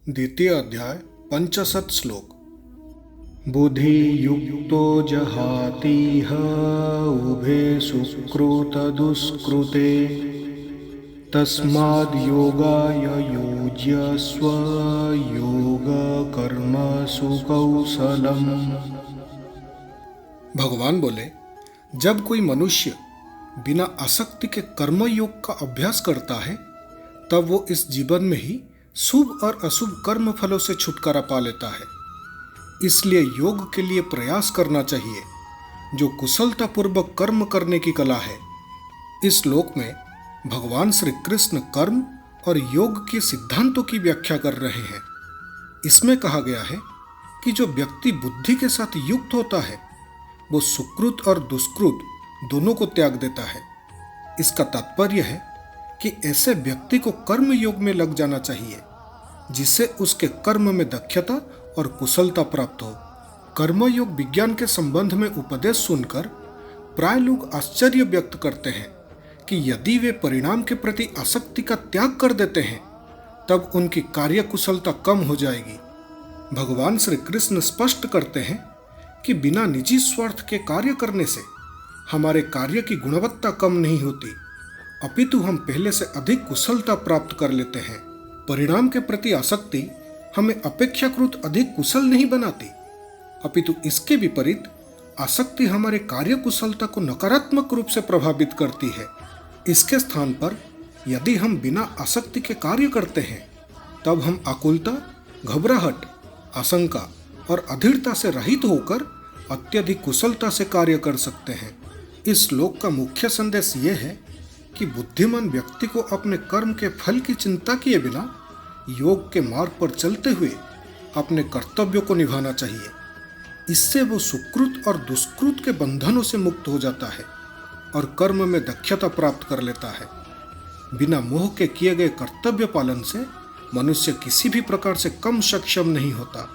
द्वितीय अध्याय पंचशत श्लोक। बुद्धि युक्तो जहातीह उभे सुकृत दुष्कृते तस्माद् योगाय युज्यस्व योग कर्मसु कौशलम। भगवान बोले, जब कोई मनुष्य बिना आसक्ति के कर्मयोग का अभ्यास करता है तब वो इस जीवन में ही शुभ और अशुभ कर्म फलों से छुटकारा पा लेता है। इसलिए योग के लिए प्रयास करना चाहिए, जो कुशलतापूर्वक कर्म करने की कला है। इस श्लोक में भगवान श्री कृष्ण कर्म और योग के सिद्धांतों की व्याख्या कर रहे हैं। इसमें कहा गया है कि जो व्यक्ति बुद्धि के साथ युक्त होता है वो सुकृत और दुष्कृत दोनों को त्याग देता है। इसका तात्पर्य है कि ऐसे व्यक्ति को कर्म योग में लग जाना चाहिए, जिससे उसके कर्म में दक्षता और कुशलता प्राप्त हो। कर्मयोग विज्ञान के संबंध में उपदेश सुनकर प्राय लोग आश्चर्य व्यक्त करते हैं कि यदि वे परिणाम के प्रति आसक्ति का त्याग कर देते हैं तब उनकी कार्य कुशलता कम हो जाएगी। भगवान श्री कृष्ण स्पष्ट करते हैं कि बिना निजी स्वार्थ के कार्य करने से हमारे कार्य की गुणवत्ता कम नहीं होती, अपितु हम पहले से अधिक कुशलता प्राप्त कर लेते हैं। परिणाम के प्रति आसक्ति हमें अपेक्षाकृत अधिक कुशल नहीं बनाती, अपितु इसके विपरीत आसक्ति हमारे कार्य कुशलता को नकारात्मक रूप से प्रभावित करती है। इसके स्थान पर यदि हम बिना आसक्ति के कार्य करते हैं तब हम आकुलता, घबराहट, आशंका और अधीरता से रहित होकर अत्यधिक कुशलता से कार्य कर सकते हैं। इस श्लोक का मुख्य संदेश ये है कि बुद्धिमान व्यक्ति को अपने कर्म के फल की चिंता किए बिना योग के मार्ग पर चलते हुए अपने कर्तव्यों को निभाना चाहिए। इससे वो सुकृत और दुष्कृत के बंधनों से मुक्त हो जाता है और कर्म में दक्षता प्राप्त कर लेता है। बिना मोह के किए गए कर्तव्य पालन से मनुष्य किसी भी प्रकार से कम सक्षम नहीं होता।